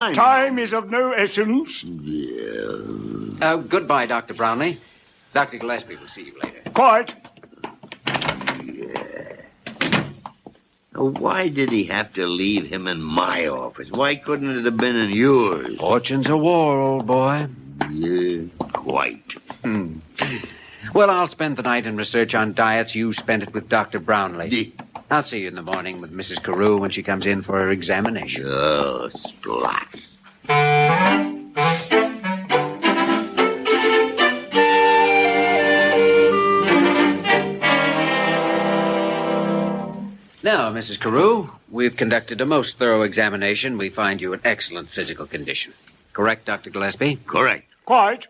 Time is of no essence. Goodbye, Dr. Brownlee. Dr. Gillespie will see you later. Quite. Now, why did he have to leave him in my office? Why couldn't it have been in yours? Fortune's a war, old boy. Yeah, quite. Well, I'll spend the night in research on diets. You spend it with Dr. Brownlee. I'll see you in the morning with Mrs. Carew when she comes in for her examination. Oh, splats. Now, Mrs. Carew, we've conducted a most thorough examination. We find you in excellent physical condition. Correct, Dr. Gillespie? Correct. Quite.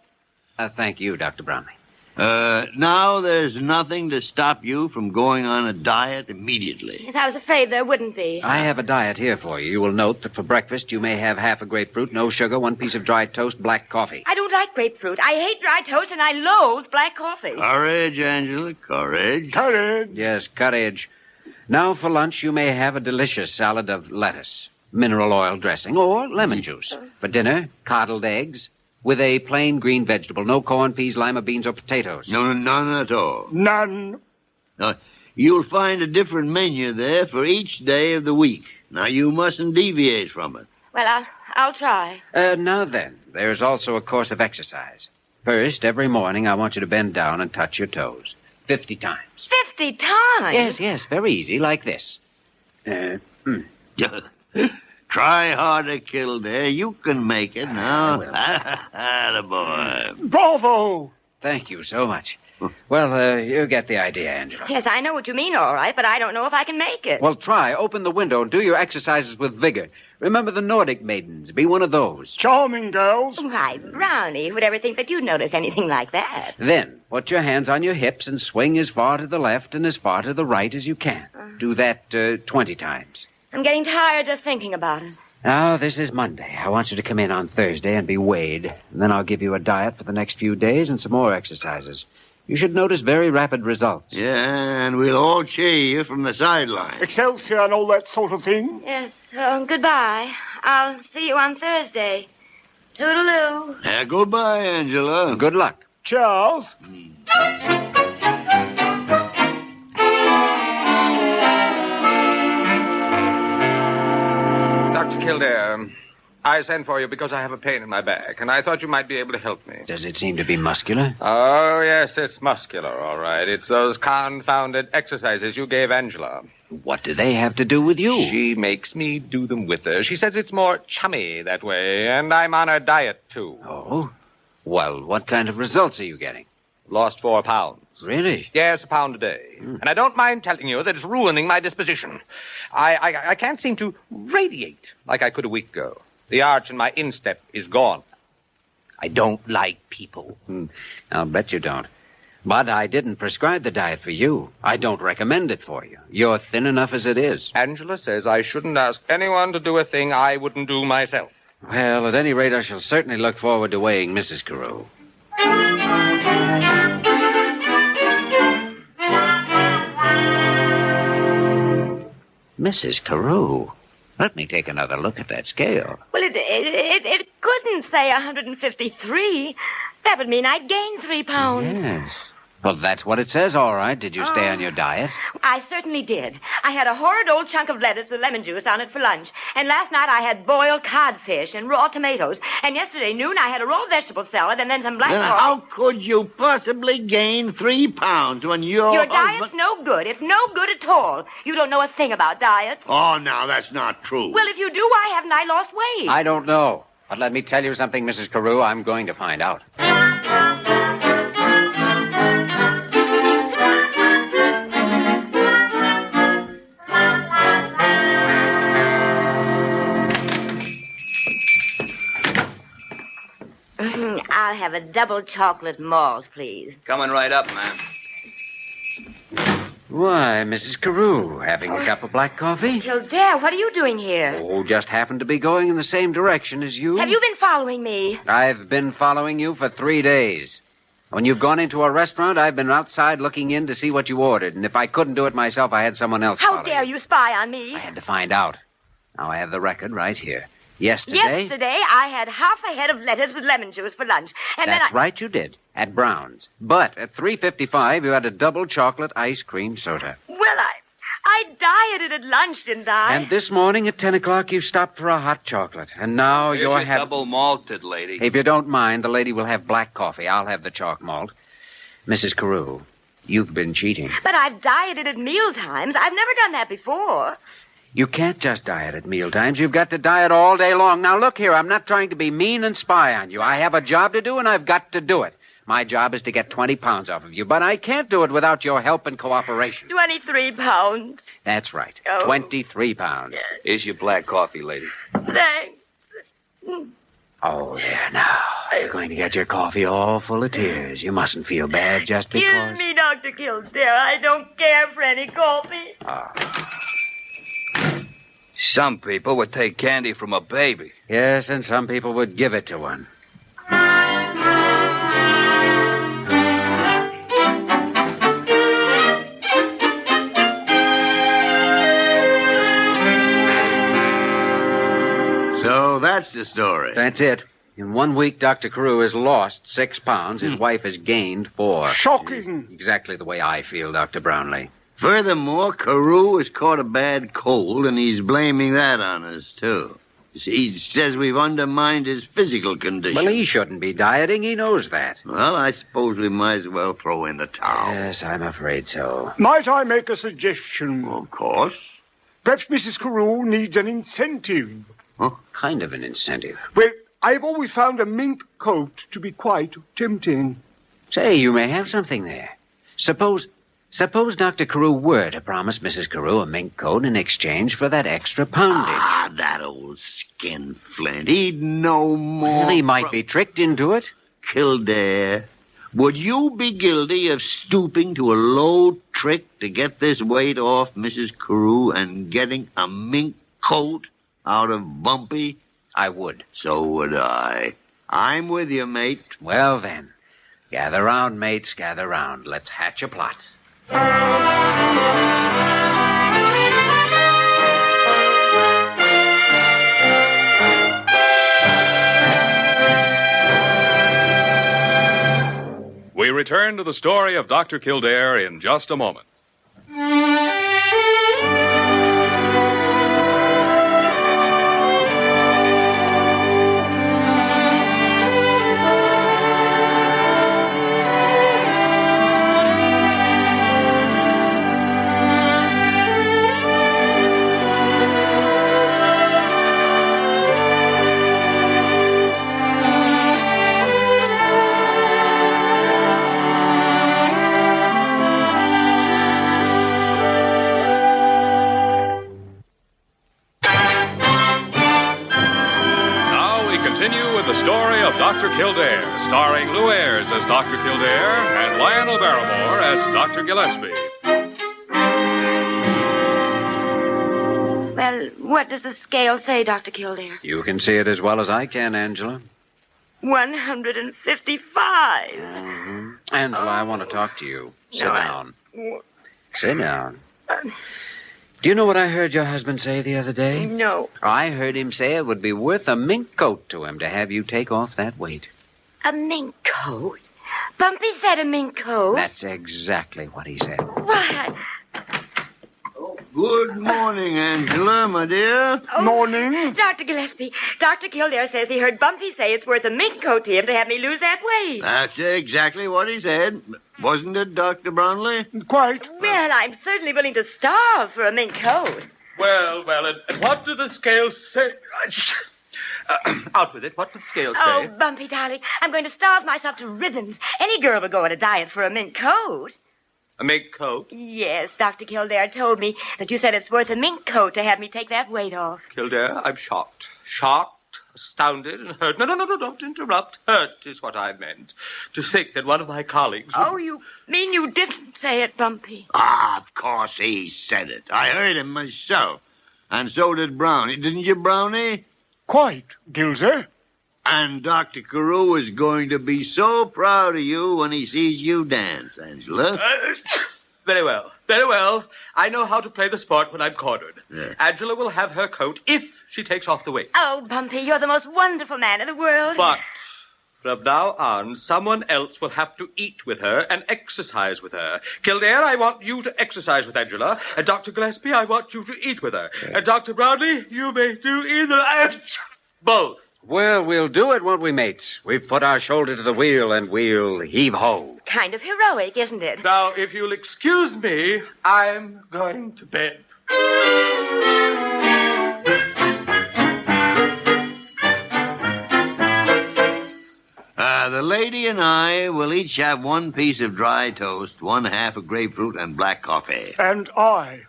Thank you, Dr. Brownlee. Now there's nothing to stop you from going on a diet immediately. Yes, I was afraid there wouldn't be. I have a diet here for you. You will note that for breakfast you may have half a grapefruit, no sugar, 1 piece of dry toast, black coffee. I don't like grapefruit. I hate dry toast, and I loathe black coffee. Courage, Angela, courage. Courage. Yes, courage. Now for lunch you may have a delicious salad of lettuce, mineral oil dressing, or lemon juice. For dinner, coddled eggs, with a plain green vegetable, no corn, peas, lima beans, or potatoes. No, none at all. None. You'll find a different menu there for each day of the week. Now, you mustn't deviate from it. Well, I'll try. Now then, there's also a course of exercise. First, every morning I want you to bend down and touch your toes. 50 times. 50 times? Yes, very easy, like this. Try harder, Kildare. You can make it now. Attaboy. Bravo. Thank you so much. Well, you get the idea, Angela. Yes, I know what you mean, all right, but I don't know if I can make it. Well, try. Open the window and do your exercises with vigor. Remember the Nordic maidens. Be one of those. Charming girls. Why, Brownie, who'd ever think that you'd notice anything like that? Then, put your hands on your hips and swing as far to the left and as far to the right as you can. Do that 20 times. I'm getting tired just thinking about it. Now, this is Monday. I want you to come in on Thursday and be weighed. And then I'll give you a diet for the next few days and some more exercises. You should notice very rapid results. Yeah, and we'll all cheer you from the sideline. Excelsior and all that sort of thing. Yes, goodbye. I'll see you on Thursday. Toodaloo. Goodbye, Angela. Good luck. Charles. Dr. Kildare, I sent for you because I have a pain in my back, and I thought you might be able to help me. Does it seem to be muscular? Oh, yes, it's muscular, all right. It's those confounded exercises you gave Angela. What do they have to do with you? She makes me do them with her. She says it's more chummy that way, and I'm on her diet, too. Oh? Well, what kind of results are you getting? Lost 4 pounds. Really? Yes, a pound a day. And I don't mind telling you that it's ruining my disposition. I can't seem to radiate like I could a week ago. The arch in my instep is gone. I don't like people. I'll bet you don't. But I didn't prescribe the diet for you. I don't recommend it for you. You're thin enough as it is. Angela says I shouldn't ask anyone to do a thing I wouldn't do myself. Well, at any rate, I shall certainly look forward to weighing Mrs. Carew. Mrs. Carew, let me take another look at that scale. Well, it couldn't say 153. That would mean I'd gain 3 pounds. Yes. Well, that's what it says, all right. Did you stay on your diet? I certainly did. I had a horrid old chunk of lettuce with lemon juice on it for lunch. And last night I had boiled codfish and raw tomatoes. And yesterday noon I had a raw vegetable salad and then some black pork. How could you possibly gain 3 pounds when Your diet's no good. It's no good at all. You don't know a thing about diets. Oh, now, that's not true. Well, if you do, why haven't I lost weight? I don't know. But let me tell you something, Mrs. Carew. I'm going to find out. I'll have a double chocolate malt, please. Coming right up, ma'am. Why, Mrs. Carew, having a cup of black coffee? Kildare, what are you doing here? Oh, just happened to be going in the same direction as you. Have you been following me? I've been following you for 3 days. When you've gone into a restaurant, I've been outside looking in to see what you ordered. And if I couldn't do it myself, I had someone else How follow dare you spy on me? I had to find out. Now I have the record right here. Yesterday? Yesterday, I had half a head of lettuce with lemon juice for lunch. And That's then right, you did. At Brown's. But at 3:55, you had a double chocolate ice cream soda. Well, I dieted at lunch, didn't I? And this morning at 10 o'clock, you stopped for a hot chocolate. And now Here's you're your having... double malted, lady. If you don't mind, the lady will have black coffee. I'll have the chalk malt. Mrs. Carew, you've been cheating. But I've dieted at meal times. I've never done that before. You can't just diet at mealtimes. You've got to diet all day long. Now, look here. I'm not trying to be mean and spy on you. I have a job to do, and I've got to do it. My job is to get 20 pounds off of you, but I can't do it without your help and cooperation. 23 pounds. That's right. Oh. 23 pounds. Here's your black coffee, lady. Thanks. Oh, there now. You're going to get your coffee all full of tears. You mustn't feel bad just because... Excuse me, Dr. Kildare. I don't care for any coffee. Some people would take candy from a baby. Yes, and some people would give it to one. So that's the story. That's it. In 1 week, Dr. Carew has lost 6 pounds. His wife has gained 4. Shocking. Exactly the way I feel, Dr. Brownlee. Furthermore, Carew has caught a bad cold, and he's blaming that on us, too. He says we've undermined his physical condition. Well, he shouldn't be dieting. He knows that. Well, I suppose we might as well throw in the towel. Yes, I'm afraid so. Might I make a suggestion? Of course. Perhaps Mrs. Carew needs an incentive. Kind of an incentive. Well, I've always found a mink coat to be quite tempting. Say, you may have something there. Suppose Dr. Carew were to promise Mrs. Carew a mink coat in exchange for that extra poundage. Ah, that old skinflint. He'd no more... Well, he might be tricked into it. Kildare, would you be guilty of stooping to a low trick to get this weight off Mrs. Carew and getting a mink coat out of Bumpy? I would. So would I. I'm with you, mate. Well, then. Gather round, mates, gather round. Let's hatch a plot. We return to the story of Dr. Kildare in just a moment. Dr. Kildare, starring Lou Ayres as Dr. Kildare and Lionel Barrymore as Dr. Gillespie. Well, what does the scale say, Dr. Kildare? You can see it as well as I can, Angela. 155. Mm-hmm. Angela, I want to talk to you. Sit down. Sit down. Do you know what I heard your husband say the other day? No. I heard him say it would be worth a mink coat to him to have you take off that weight. A mink coat? Bumpy said a mink coat. That's exactly what he said. Why? Good morning, Angela, my dear. Morning. Dr. Gillespie, Dr. Kildare says he heard Bumpy say it's worth a mink coat to him to have me lose that weight. That's exactly what he said. Wasn't it, Dr. Brownlee? Quite. Well, I'm certainly willing to starve for a mink coat. Well, and what do the scales say? Out with it. What did the scales say? Oh, Bumpy, darling, I'm going to starve myself to ribbons. Any girl would go on a diet for a mink coat. A mink coat? Yes, Dr. Kildare told me that you said it's worth a mink coat to have me take that weight off. Kildare, I'm shocked. Shocked, astounded, and hurt. No, don't interrupt. Hurt is what I meant. To think that one of my colleagues... Oh, you mean you didn't say it, Bumpy? Ah, of course he said it. I heard him myself. And so did Brownie. Didn't you, Brownie? Quite, Gilsey. And Dr. Carew is going to be so proud of you when he sees you dance, Angela. Very well. Very well. I know how to play the sport when I'm cornered. Yeah. Angela will have her coat if she takes off the weight. Oh, Bumpy, you're the most wonderful man in the world. But from now on, someone else will have to eat with her and exercise with her. Kildare, I want you to exercise with Angela. And Dr. Gillespie, I want you to eat with her. And Dr. Brownlee, you may do either and both. Well, we'll do it, won't we, mates? We've put our shoulder to the wheel, and we'll heave-ho. Kind of heroic, isn't it? Now, if you'll excuse me, I'm going to bed. The lady and I will each have one piece of dry toast, one half of grapefruit, and black coffee. And I.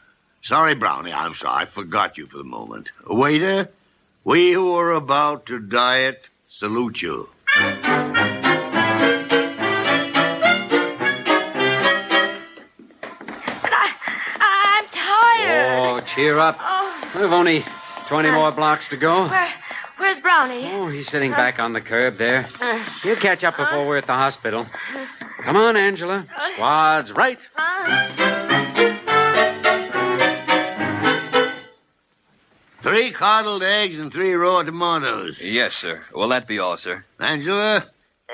Sorry, Brownie, I'm sorry. I forgot you for the moment. Waiter, we who are about to diet salute you. I'm tired. Oh, cheer up. Oh. We've only 20 more blocks to go. Where's Brownie? Oh, he's sitting back on the curb there. He'll catch up before we're at the hospital. Come on, Angela. Squad's right. 3 coddled eggs and 3 raw tomatoes. Yes, sir. Will that be all, sir? Angela?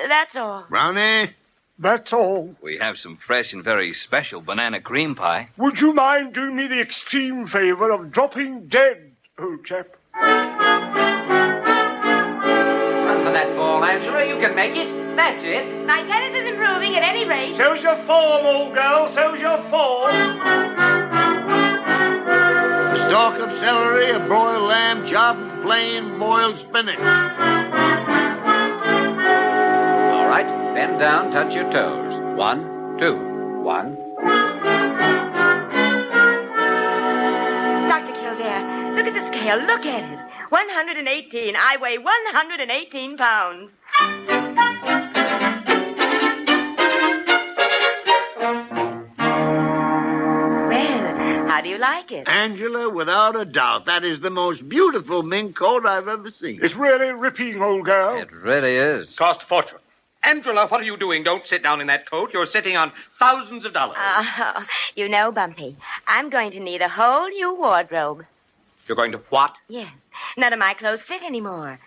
That's all. Brownie? That's all. We have some fresh and very special banana cream pie. Would you mind doing me the extreme favor of dropping dead, old chap? Run for that ball, Angela. You can make it. That's it. My tennis is improving at any rate. So's your form, old girl. So's your form. A stalk of celery, a broiled lamb chop, and plain boiled spinach. All right. Bend down, touch your toes. 1, 2, 1. Dr. Kildare, look at the scale. Look at it. 118. I weigh 118 pounds. Well, how do you like it? Angela, without a doubt, that is the most beautiful mink coat I've ever seen. It's really ripping, old girl. It really is. Cost a fortune. Angela, what are you doing? Don't sit down in that coat. You're sitting on thousands of dollars. Oh, you know, Bumpy, I'm going to need a whole new wardrobe. You're going to what? Yes. None of my clothes fit anymore.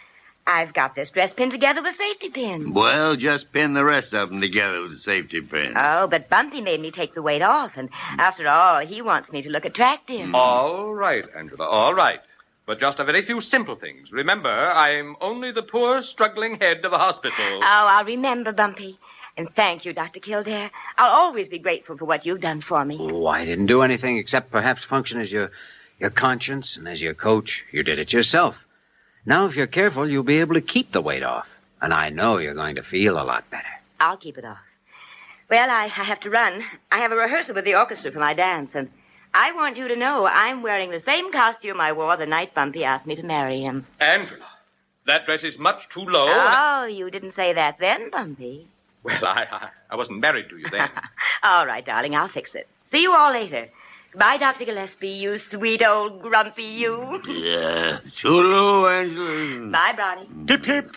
I've got this dress pinned together with safety pins. Well, just pin the rest of them together with a safety pin. Oh, but Bumpy made me take the weight off, and after all, he wants me to look attractive. All right, Angela, all right. But just a very few simple things. Remember, I'm only the poor, struggling head of a hospital. Oh, I'll remember, Bumpy. And thank you, Dr. Kildare. I'll always be grateful for what you've done for me. Oh, I didn't do anything except perhaps function as your conscience, and as your coach, you did it yourself. Now, if you're careful, you'll be able to keep the weight off. And I know you're going to feel a lot better. I'll keep it off. Well, I have to run. I have a rehearsal with the orchestra for my dance, and I want you to know I'm wearing the same costume I wore the night Bumpy asked me to marry him. Angela, that dress is much too low. Oh, you didn't say that then, Bumpy. Well, I wasn't married to you then. All right, darling, I'll fix it. See you all later. Goodbye, Dr. Gillespie, you sweet old grumpy you. Yeah. Toodaloo, Angela. Bye, Brownie. Hip, hip.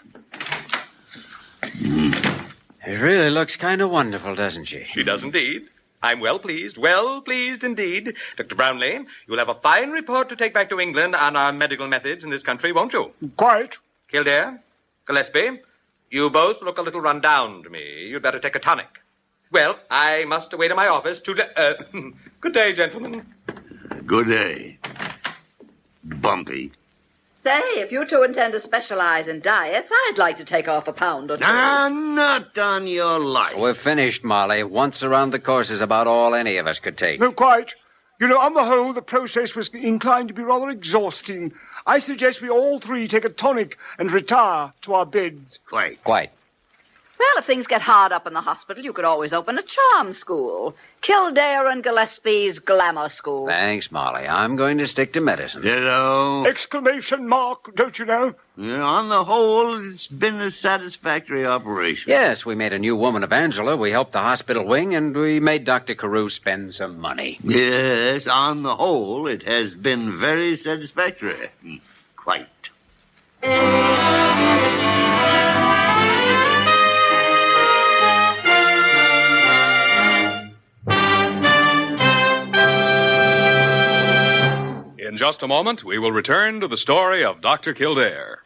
It really looks kind of wonderful, doesn't she? She does indeed. I'm well pleased indeed. Dr. Brownlee, you'll have a fine report to take back to England on our medical methods in this country, won't you? Quite. Kildare, Gillespie, you both look a little run down to me. You'd better take a tonic. Well, I must away to my office to... good day, gentlemen. Good day. Bumpy. Say, if you two intend to specialize in diets, I'd like to take off a pound or two. Not on your life. We're finished, Molly. Once around the course is about all any of us could take. No, quite. You know, on the whole, the process was inclined to be rather exhausting. I suggest we all 3 take a tonic and retire to our beds. Quite. Well, if things get hard up in the hospital, you could always open a charm school. Kildare and Gillespie's glamour school. Thanks, Molly. I'm going to stick to medicine. Ditto. Exclamation mark, don't you know? Yeah, on the whole, it's been a satisfactory operation. Yes, we made a new woman of Angela. We helped the hospital wing, and we made Dr. Carew spend some money. Yes, on the whole, it has been very satisfactory. Quite. just a moment, we will return to the story of Dr. Kildare.